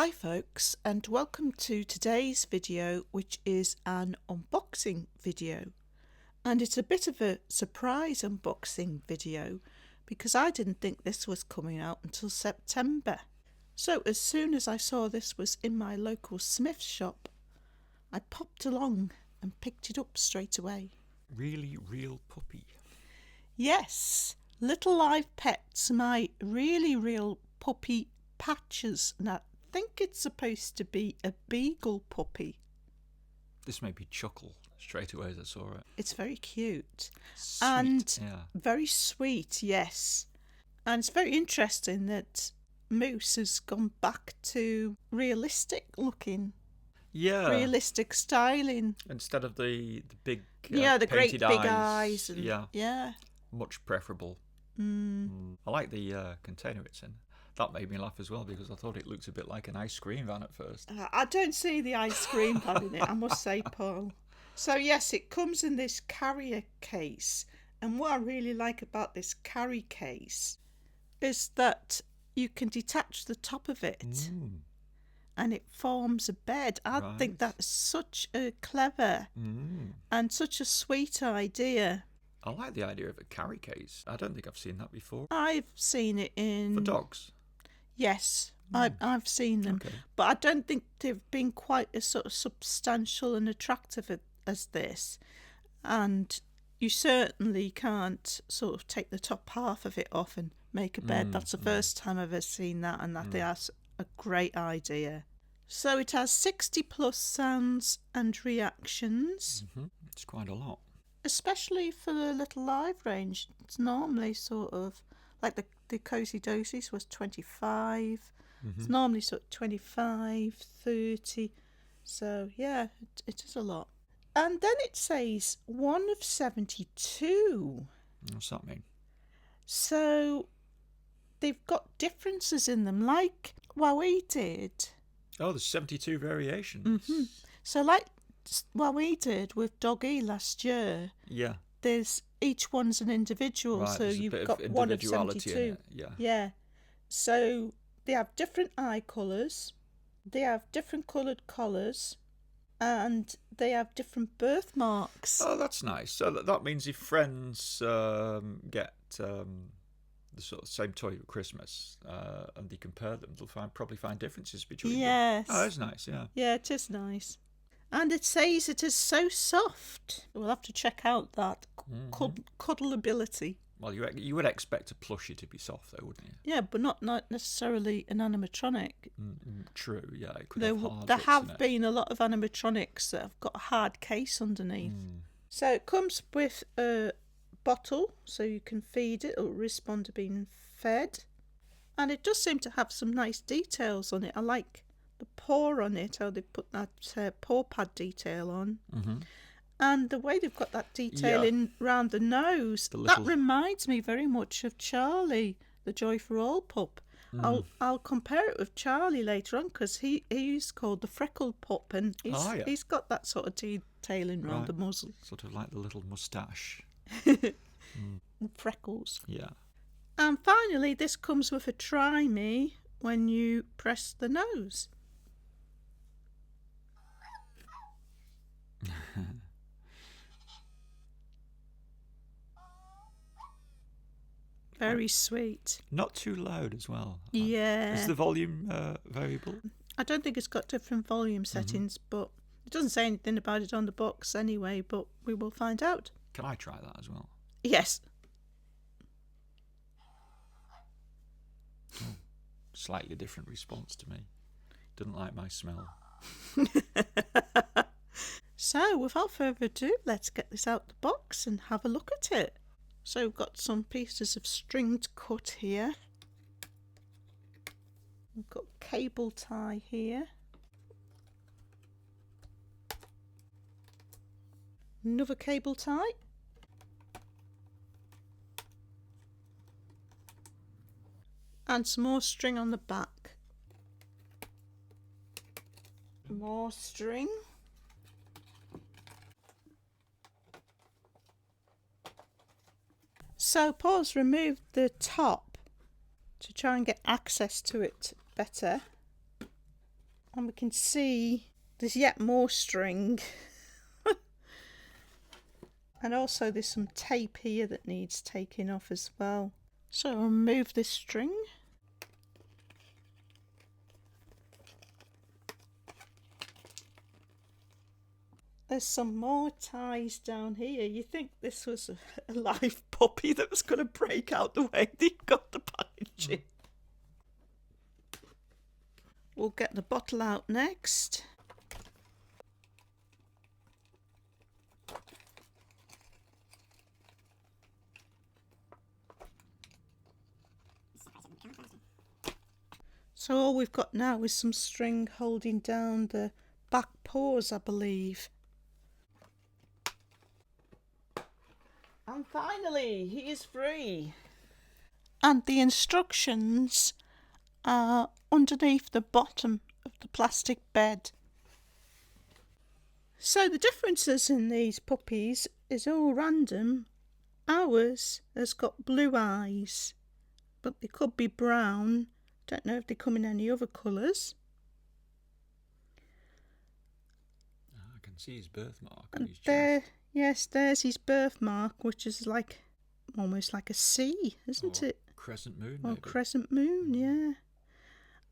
Hi folks, and welcome to today's video, which is an unboxing video. And it's a bit of a surprise unboxing video because I didn't think this was coming out until September. So as soon as I saw this was in my local Smith's shop, I popped along and picked it up straight away. Really real puppy. Yes, Little Live Pets, my really real puppy Patches. Now, I think it's supposed to be a beagle puppy. This made me chuckle straight away as I saw it. It's very cute. Sweet, and yeah. very sweet, yes. And it's very interesting that Moose has gone back to realistic looking. Yeah. Realistic styling. Instead of the big the great painted big eyes. And, yeah. Much preferable. I like the container it's in. That made me laugh as well because I thought it looked a bit like an ice cream van at first. I don't see the ice cream van in it, I must say, Paul. So yes, it comes in this carrier case. And what I really like about this carry case is that you can detach the top of it and it forms a bed. I think that's such a clever and such a sweet idea. I like the idea of a carry case. I don't think I've seen that before. I've seen it in... For dogs? Yes, I've seen them. Okay. But I don't think they've been quite as sort of substantial and attractive as this. And you certainly can't sort of take the top half of it off and make a bed. That's the first time I've ever seen that, and that's a great idea. So it has 60 plus sounds and reactions. It's quite a lot. Especially for the Little Live range. It's normally sort of like the Cozy Dosies was 25. It's normally sort of 25, 30. So yeah, it is a lot. And then it says 1 of 72. What's that mean? So they've got differences in them, like we did. Oh, there's 72 variations. So like we did with Doggy last year. Yeah. There's each one's an individual, so you've got 1 of 72. Yeah. So they have different eye colours, they have different coloured collars, and they have different birthmarks. Oh, that's nice. So that means if friends get the sort of same toy at Christmas and they compare them, they'll probably find differences between them. Oh, that's nice, yeah. Yeah, it is nice. And it says it is so soft. We'll have to check out that cuddleability. Well, you would expect a plushie to be soft, though, wouldn't you? Yeah, but not necessarily an animatronic. True, yeah. It could have hard there bits have in it. been a lot of animatronics that have got a hard case underneath. So it comes with a bottle, so you can feed it. It'll respond to being fed. And it does seem to have some nice details on it. I like the paw on it, how they put that paw pad detail on. And the way they've got that detail in round the nose, that reminds me very much of Charlie, the Joy for All pup. I'll compare it with Charlie later on because he's called the freckled pup, and he's got that sort of detailing round the muzzle. Sort of like the little moustache. Freckles. Yeah. And finally, this comes with a try me when you press the nose. Very sweet. Not too loud as well. Yeah. Is the volume variable? I don't think it's got different volume settings, but it doesn't say anything about it on the box anyway, but we will find out. Can I try that as well? Yes. Oh, slightly different response to me. Didn't like my smell. So, without further ado, let's get this out the box and have a look at it. So we've got some pieces of string to cut here. We've got cable tie here. Another cable tie. And some more string on the back. More string. So Paul's removed the top to try and get access to it better. we can see there's yet more string. And also there's some tape here that needs taking off as well. So I'll remove this string. There's some more ties down here. You think this was a live puppy that was going to break out the way they got the packaging. We'll get the bottle out next. So all we've got now is some string holding down the back paws, I believe. And finally, he is free. And the instructions are underneath the bottom of the plastic bed. So the differences in these puppies is all random. Ours has got blue eyes, but they could be brown. Don't know if they come in any other colours. I can see his birthmark on And his there, chest. yes, there's his birthmark, which is like almost like a C, isn't it? Crescent moon, Or maybe. crescent moon, yeah.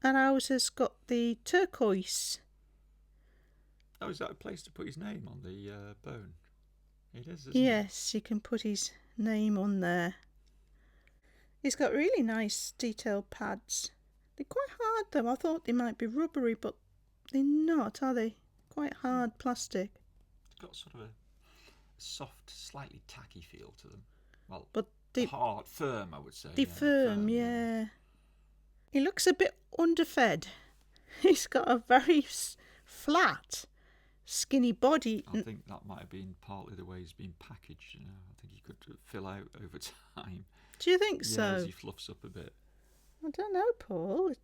And ours has got the turquoise. Oh, is that a place to put his name on the bone? It is, isn't Yes, you can put his name on there. He's got really nice detailed pads. They're quite hard though. I thought they might be rubbery, but they're not, are they? Quite hard plastic. It's got sort of a soft, slightly tacky feel to them. Well, But they, hard, firm, I would say. they're firm, yeah. He looks a bit underfed. He's got a very flat, skinny body. I think that might have been partly the way he's been packaged. You know, I think he could fill out over time. Do you think Yeah, so? as he fluffs up a bit. I don't know, Paul.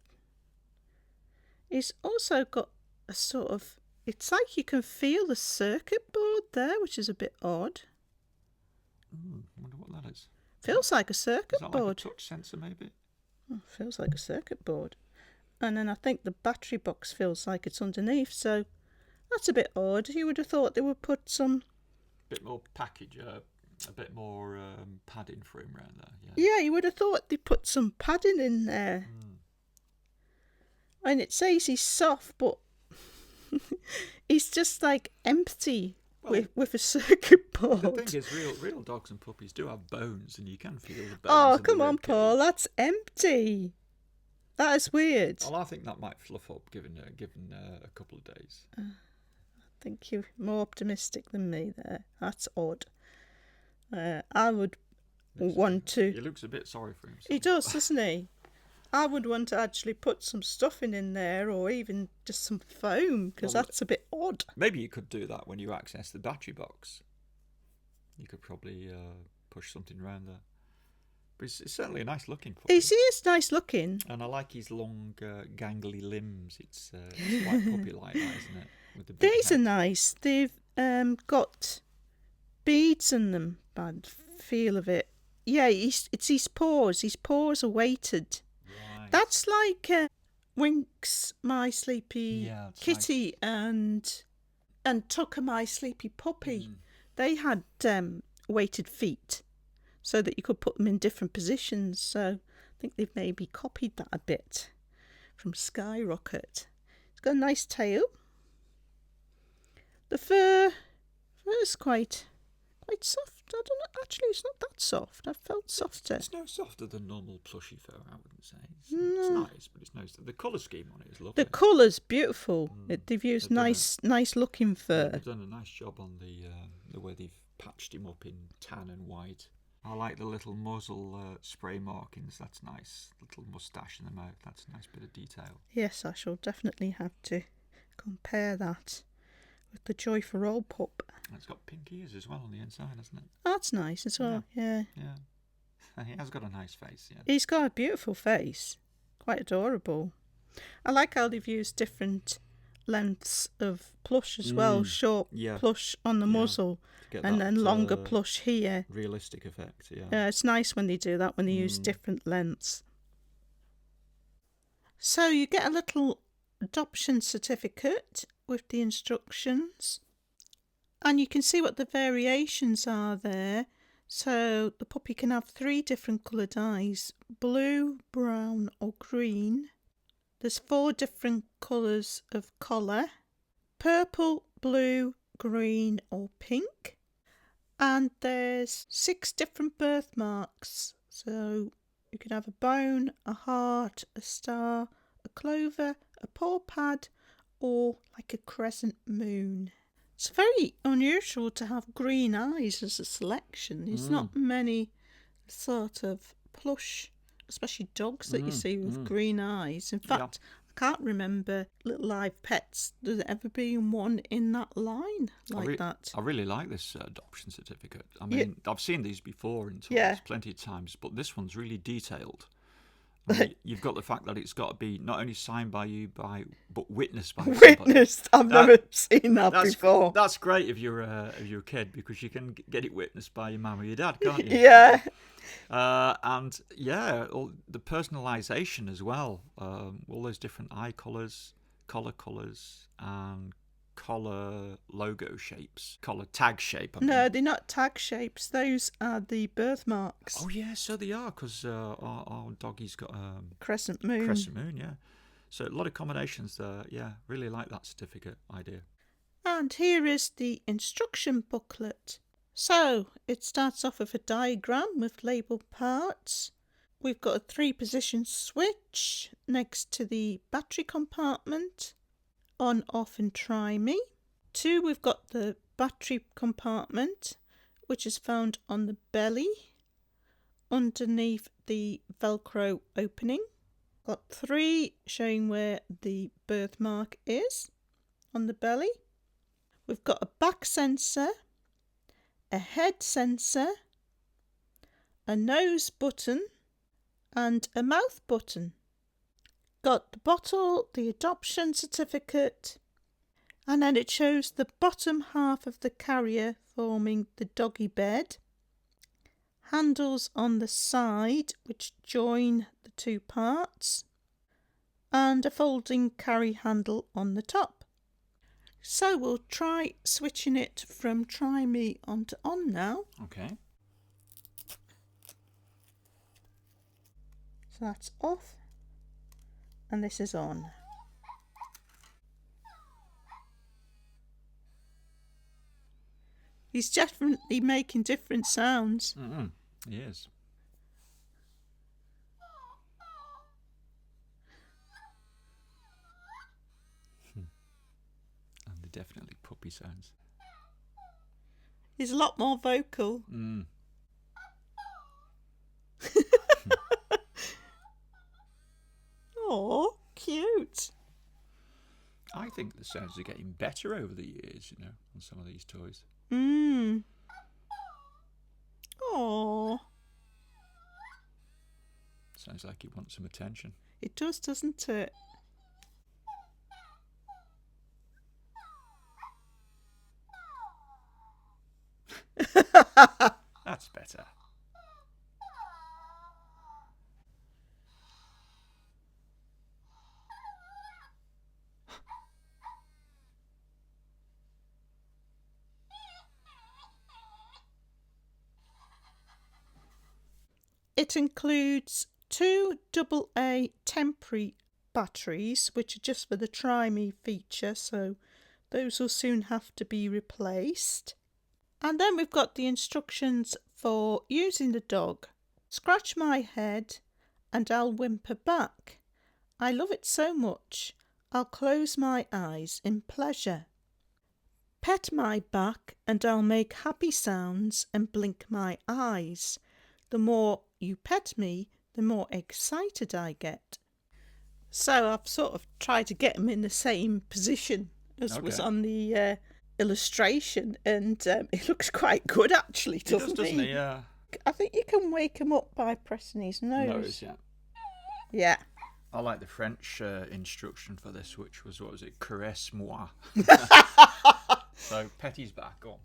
He's also got a sort of... It's like you can feel the circuit board there, which is a bit odd. I wonder what that is. Feels like a circuit Is that board. like a touch sensor, maybe? Feels like a circuit board. And then I think the battery box feels like it's underneath, so that's a bit odd. You would have thought they would put some... Bit more package, a bit more padding for him around there. Yeah, you would have thought they put some padding in there. And it says he's soft, but he's just like empty with a circuit board. The thing is, real dogs and puppies do have bones, and you can feel the bones. Oh, in the come on, rib Paul, cage. that's empty. That is weird. Well, I think that might fluff up given a couple of days. I think you're more optimistic than me there. That's odd. I would want to... He looks a bit sorry for himself. He does, doesn't he? I would want to actually put some stuffing in there, or even just some foam, because Well, that's a bit odd. Maybe you could do that when you access the battery box. You could probably push something around there. But it's certainly a nice looking puppy. He is nice looking. And I like his long, gangly limbs. It's quite puppy-like, that, isn't it? With the big These head. are nice. They've got beads in them, by the feel of it. Yeah, it's his paws. His paws are weighted. Right. That's like Winks, my sleepy Yeah, it's kitty, and Tucker, my sleepy puppy. They had weighted feet, so that you could put them in different positions. So I think they've maybe copied that a bit from Skyrocket. It's got a nice tail. The fur is quite soft. I don't know. Actually, it's not that soft. I felt softer. It's no softer than normal plushy fur, I wouldn't say. It's nice, but it's no. The colour scheme on it is lovely. The colour's beautiful. They've used They've done nice looking fur. They've done a nice job on the way they've patched him up in tan and white. I like the little muzzle spray markings. That's nice. Little moustache in the mouth. That's a nice bit of detail. Yes, I shall definitely have to compare that with the Joy for Old pup. And it's got pink ears as well on the inside, hasn't it? That's nice as well, yeah. Yeah. He has got a nice face, yeah. He's got a beautiful face. Quite adorable. I like how they've used different lengths of plush as well. Short plush on the muzzle and then longer plush here. Realistic effect, yeah. Yeah, it's nice when they do that, when they use different lengths. So you get a little adoption certificate with the instructions. And you can see what the variations are there. So the puppy can have 3 different coloured eyes, blue, brown or green. There's 4 different colours of collar, purple, blue, green or pink. And there's 6 different birthmarks. So you can have a bone, a heart, a star, a clover, a paw pad or like a crescent moon. It's very unusual to have green eyes as a selection. There's not many sort of plush, especially dogs that you see with green eyes. In fact, I can't remember little live pets. There's ever been one in that line like that. I really like this adoption certificate. I mean, I've seen these before in toys plenty of times, but this one's really detailed. I mean, you've got the fact that it's got to be not only signed by you, but witnessed by somebody. Witnessed? I've never seen that before. That's great if you're a kid, because you can get it witnessed by your mum or your dad, can't you? Yeah. And all the personalisation as well. All those different eye colours, collar colours, and collar logo shapes, collar tag shape. No, they're not tag shapes. Those are the birthmarks. Oh yeah, so they are, because our doggie's got crescent moon. Crescent moon, yeah. So a lot of combinations there. Yeah, really like that certificate idea. And here is the instruction booklet. So it starts off with a diagram with labelled parts. We've got a 3-position switch next to the battery compartment. On, off and try me. 2, we've got the battery compartment, which is found on the belly underneath the Velcro opening. Got 3 showing where the birthmark is on the belly. We've got a back sensor, a head sensor, a nose button and a mouth button. Got the bottle, the adoption certificate, and then it shows the bottom half of the carrier forming the doggy bed, handles on the side which join the 2 parts, and a folding carry handle on the top. So we'll try switching it from try me on to on now. Okay. So that's off. And this is on. He's definitely making different sounds. He is. And they're definitely puppy sounds. He's a lot more vocal. Oh, cute. I think the sounds are getting better over the years, on some of these toys. Oh. Sounds like he wants some attention. It does, doesn't it? That's better. It includes 2 AA temporary batteries, which are just for the Try Me feature, so those will soon have to be replaced. And then we've got the instructions for using the dog. Scratch my head and I'll whimper back. I love it so much, I'll close my eyes in pleasure. Pet my back and I'll make happy sounds and blink my eyes. The more you pet me, the more excited I get. So I've sort of tried to get him in the same position as was on the illustration, and it looks quite good actually, doesn't he? Yeah. I think you can wake him up by pressing his nose. Yeah. I like the French instruction for this, which was, what was it? Caresse-moi. So pet his back on.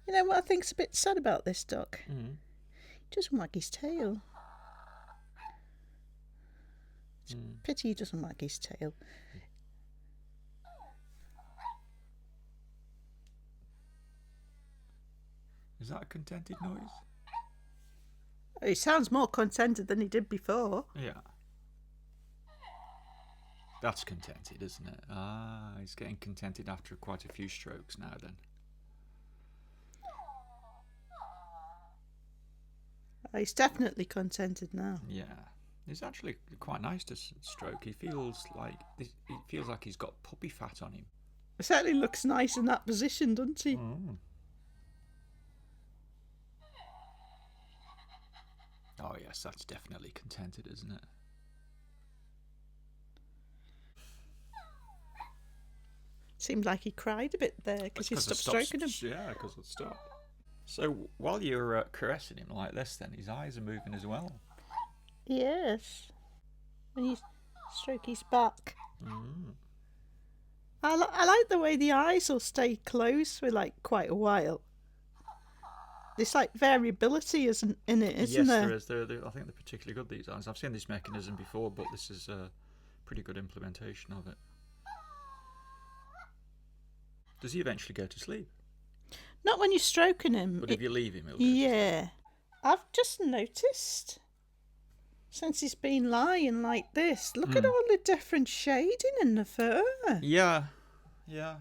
You know what I think's a bit sad about this dog? He doesn't wag his tail. It's a pity he doesn't wag his tail. Is that a contented noise? He sounds more contented than he did before. Yeah. That's contented, isn't it? Ah, he's getting contented after quite a few strokes now then. He's definitely contented now. Yeah. It's actually quite nice to stroke. He feels like he's got puppy fat on him. It certainly looks nice in that position, doesn't he? Oh yes, that's definitely contented, isn't it? Seemed like he cried a bit there because you stopped stroking him. Yeah, because it stopped. So while you're caressing him like this, then his eyes are moving as well. Yes. When you stroke his back. I like the way the eyes will stay closed for like quite a while. There's like variability in it, isn't there? Yes, there is. I think they're particularly good, these eyes. I've seen this mechanism before, but this is a pretty good implementation of it. Does he eventually go to sleep? Not when you're stroking him. But if you leave him, he'll go yeah. I've just noticed, since he's been lying like this, look at all the different shading in the fur. Yeah,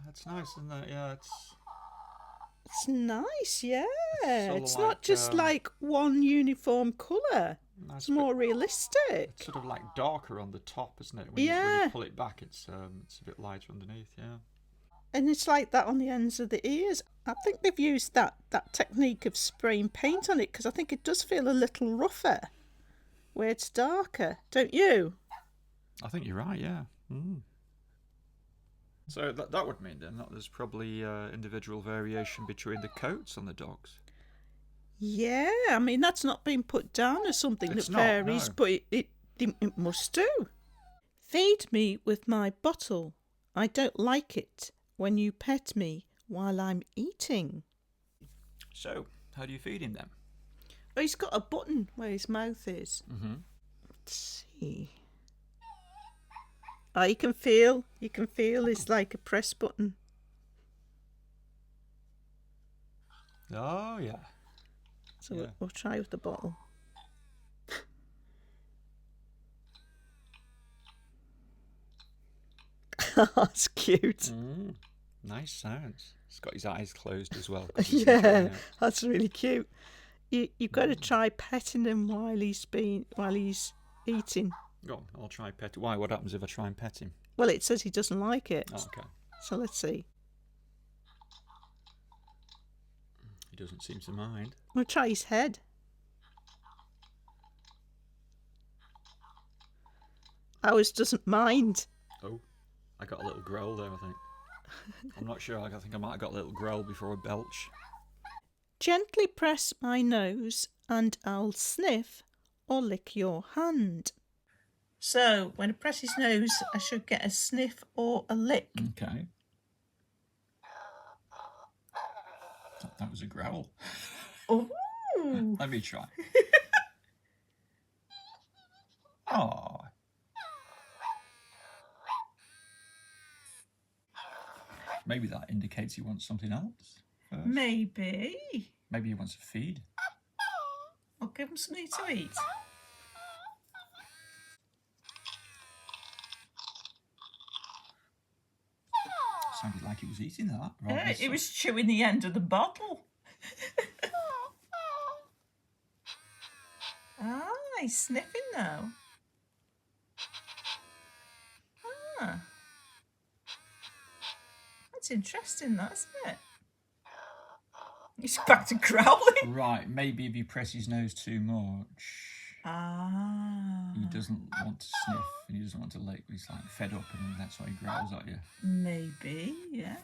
it's nice, isn't it? Yeah, it's nice, yeah. It's like, not just like one uniform colour. It's more realistic. It's sort of like darker on the top, isn't it? When you pull it back, it's a bit lighter underneath, yeah. And it's like that on the ends of the ears. I think they've used that technique of spraying paint on it because I think it does feel a little rougher where it's darker, don't you? I think you're right, yeah. So that would mean then that there's probably individual variation between the coats on the dogs. Yeah, I mean, that's not been put down as something that varies, but it must do. Feed me with my bottle. I don't like it when you pet me while I'm eating. So, how do you feed him then? Oh, he's got a button where his mouth is. Let's see. Oh, you can feel it's like a press button. Oh, yeah. So we'll try with the bottle. That's cute. Nice sounds. He's got his eyes closed as well. Yeah, that's really cute. You've got to try petting him while he's eating. Go on, I'll try pet. Why? What happens if I try and pet him? Well, it says he doesn't like it. Oh, okay. So let's see. He doesn't seem to mind. We'll try his head. Ours doesn't mind. Oh, I got a little growl there, I think. I'm not sure. I think I might have got a little growl before a belch. Gently press my nose and I'll sniff or lick your hand. So, when I press his nose, I should get a sniff or a lick. Okay. That was a growl. Oh. Let me try. Oh. Maybe that indicates he wants something else first. Maybe. Maybe he wants a feed. I'll give him something to eat. Sounded like he was eating that. Yeah, he was chewing the end of the bottle. He's sniffing now. That's interesting, that, isn't it? He's back to growling. Right, maybe if you press his nose too much, he doesn't want to sniff and he doesn't want to lick. He's like fed up and that's why he growls at you. Maybe, yeah.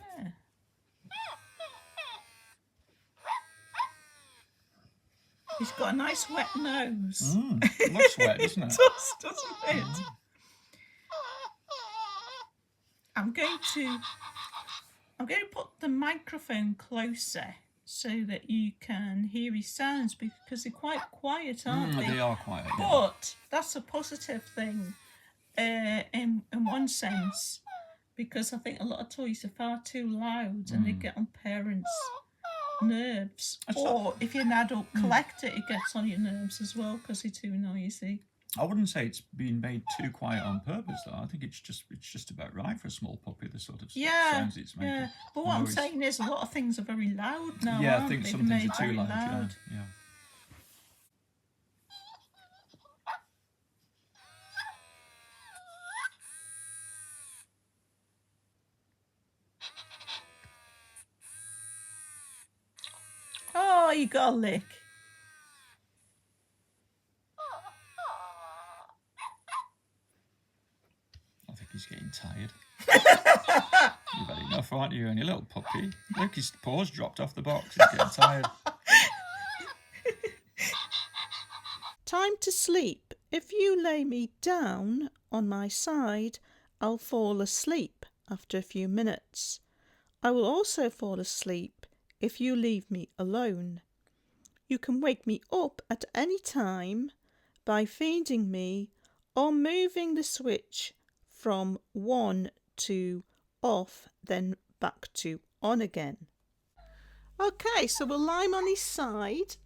He's got a nice wet nose. It looks wet, doesn't it? It does, doesn't it? I'm going to put the microphone closer so that you can hear his sounds because they're quite quiet, aren't they? They are quiet. Yeah. But that's a positive thing. in one sense, because I think a lot of toys are far too loud and they get on parents' nerves. Or if you're an adult collector, it gets on your nerves as well because they're too noisy. I wouldn't say it's been made too quiet on purpose, though. I think it's just about right for a small puppy. The sort of sounds it's making. Yeah, but what I'm saying is, a lot of things are very loud now. Yeah, aren't I think they? some They're things are made too very loud. Yeah. Oh, you got a lick. I think he's getting tired. You've had enough, aren't you? And your little puppy. Look, his paws dropped off the box. He's getting tired. Time to sleep. If you lay me down on my side, I'll fall asleep after a few minutes. I will also fall asleep if you leave me alone. You can wake me up at any time by feeding me or moving the switch from on to off, then back to on again. Okay, so we'll lie him on his side.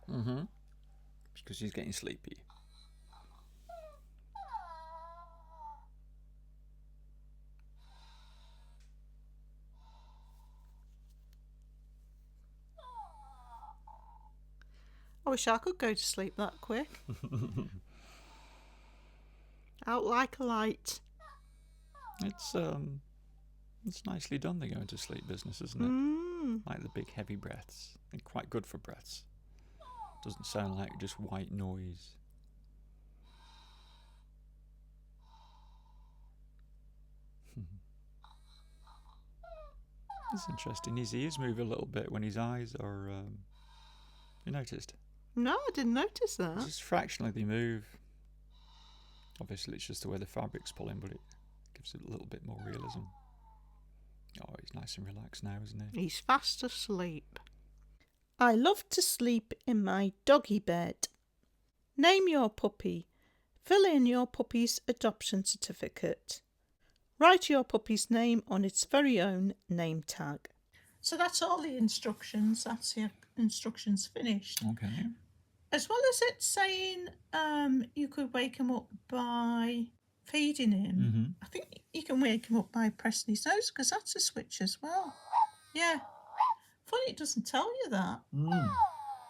Because he's getting sleepy. I wish I could go to sleep that quick. Out like a light. It's nicely done, the going to sleep business, isn't it? Like the big heavy breaths. And quite good for breaths. Doesn't sound like just white noise. It's interesting. His ears move a little bit when his eyes are... you noticed? No, I didn't notice that. Just fractionally they move. Obviously it's just the way the fabric's pulling, but it gives it a little bit more realism. Oh, he's nice and relaxed now, isn't he? He's fast asleep. I love to sleep in my doggy bed. Name your puppy. Fill in your puppy's adoption certificate. Write your puppy's name on its very own name tag. So that's all the instructions. That's the instructions finished. Okay. As well as it saying you could wake him up by feeding him. I think you can wake him up by pressing his nose because that's a switch as well. Yeah. Funny it doesn't tell you that.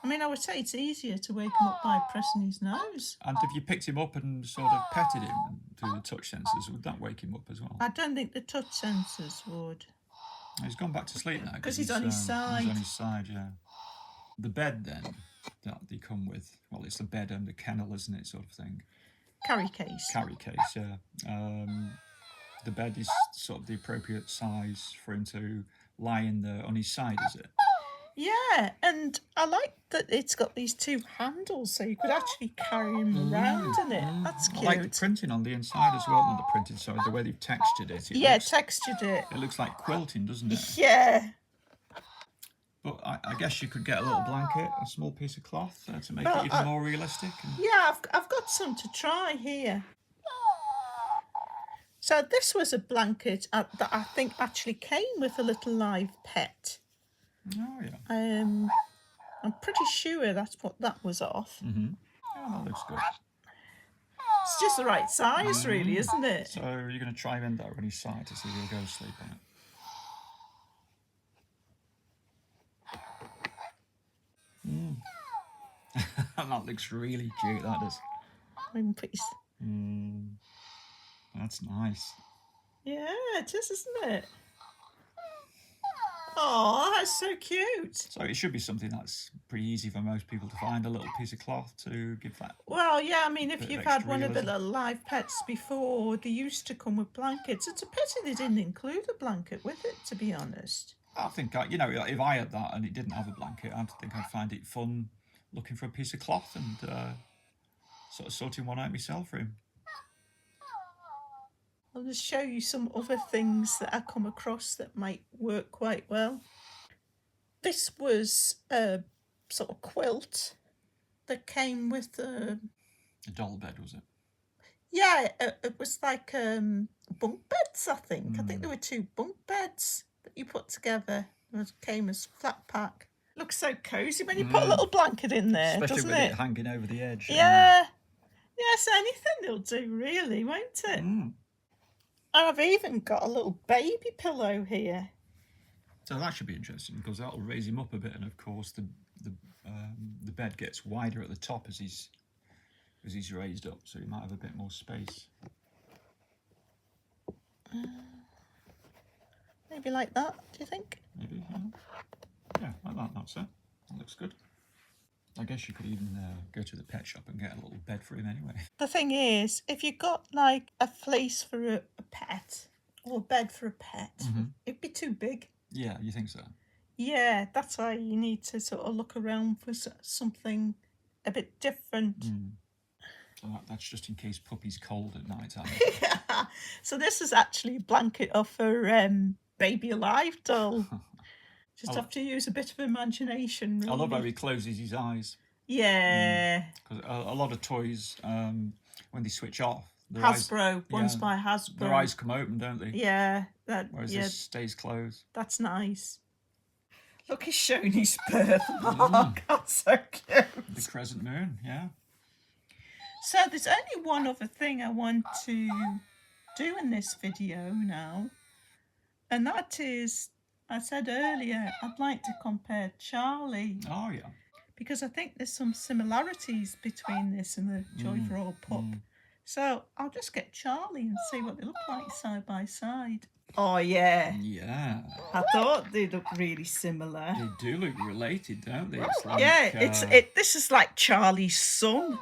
I mean, I would say it's easier to wake him up by pressing his nose. And if you picked him up and sort of petted him through the touch sensors, would that wake him up as well? I don't think the touch sensors would. He's gone back to sleep now. Because he's on his side. He's on his side, yeah. The bed, then, that they come with, well, it's the bed and the kennel, isn't it, sort of thing? Carry case. Carry case, yeah. The bed is sort of the appropriate size for him to lie on his side, is it? Yeah, and I like that it's got these two handles so you could actually carry him around in it. That's cute. I like the printing on the inside as well. Not the printing, sorry, the way they've textured it. Textured it. It looks like quilting, doesn't it? Yeah. But I guess you could get a little blanket, a small piece of cloth to make it even more realistic. Yeah, I've got some to try here. So this was a blanket that I think actually came with a little live pet. Oh, yeah. I'm pretty sure that's what that was off. Oh, that looks good. It's just the right size, really, isn't it? So you're going to try and end that on his side to see if he'll go to sleep on it. That looks really cute, that does. That's nice. Yeah, it is, isn't it? Oh, that's so cute. So it should be something that's pretty easy for most people to find, a little piece of cloth to give that. Well, yeah, I mean, if you've had one of the little live pets before, they used to come with blankets. It's a pity they didn't include a blanket with it, to be honest. I think, if I had that and it didn't have a blanket, I think I'd find it fun looking for a piece of cloth and sort of sorting one out myself for him. I'll just show you some other things that I come across that might work quite well. This was a sort of quilt that came with a doll bed, was it? Yeah, it was like bunk beds, I think. I think there were 2 bunk beds that you put together. It came as flat pack. Looks so cosy when you put a little blanket in there, Especially doesn't with it? it hanging over the edge. Yeah. Yes, anything will do, really, won't it? Mm. And I've even got a little baby pillow here. So that should be interesting because that'll raise him up a bit, and of course the bed gets wider at the top as he's raised up, so he might have a bit more space. Maybe like that, do you think? Maybe, yeah, like that. That's it. That looks good. I guess you could even go to the pet shop and get a little bed for him anyway. The thing is, if you got like a fleece for a pet or a bed for a pet, it'd be too big. Yeah, you think so? Yeah, that's why you need to sort of look around for something a bit different. So that's just in case puppy's cold at night time. Yeah. So this is actually a blanket of her Baby Alive doll. Just have to use a bit of imagination, really. I love how he closes his eyes. Yeah. Because a lot of toys, when they switch off, Hasbro, one's by Hasbro. Their eyes come open, don't they? Yeah. Whereas this stays closed. That's nice. Look, he's showing his birthmark. That's so cute. The crescent moon, yeah. So there's only one other thing I want to do in this video now. And that is, I said earlier, I'd like to compare Charlie. Oh, yeah. Because I think there's some similarities between this and the Joy for All pup. So I'll just get Charlie and see what they look like side by side. Oh, yeah. Yeah. I thought they looked really similar. They do look related, don't they? It's like, yeah, this is like Charlie's son.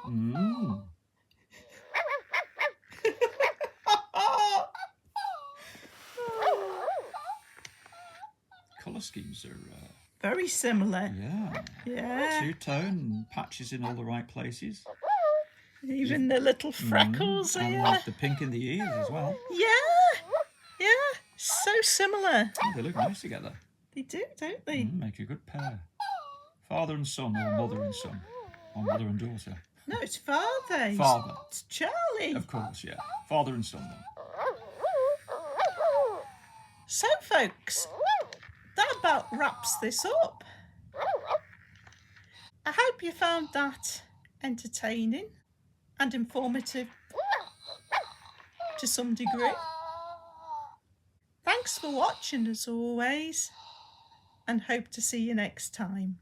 Colour schemes are... very similar. Yeah. Two-tone, patches in all the right places. Even the little freckles and here. like the pink in the ears as well. Yeah, so similar. Oh, they look nice together. They do, don't they? Make a good pair. Father and son, or mother and son, or mother and daughter. No, it's father. Father. It's Charlie. Of course, yeah. Father and son then. So, folks, that about wraps this up. I hope you found that entertaining and informative to some degree. Thanks for watching as always, and hope to see you next time.